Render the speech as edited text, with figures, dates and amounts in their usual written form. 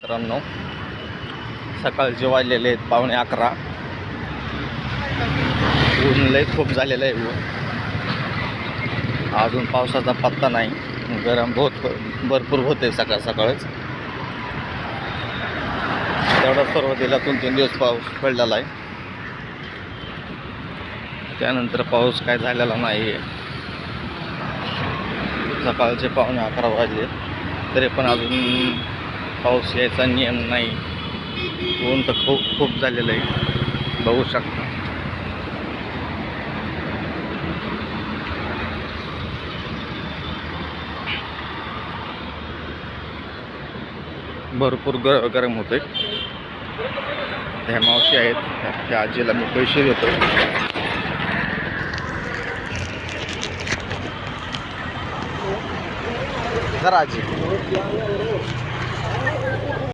मित्रांनो, सकाळचे वाजलेले आहेत 11:15. ऊन लय खूप झालेलं आहे. अजून पावसाचा पत्ता नाही. गरम भरपूर होते सकाळ सकाळच. तेवढा सुरुवातीला 2-3 दिवस पाऊस पडलेला आहे. त्यानंतर पाऊस काय झालेला नाही आहे. सकाळचे 11:15 वाजले तरी पण अजून पाऊस यायचा नियम नाही. ऊन तर खूप झालेलं आहे, बघू शकता. भरपूर गरम होते. ह्या मावशी आहेत, त्या आजीला मी पैसे देतो. जरा आजी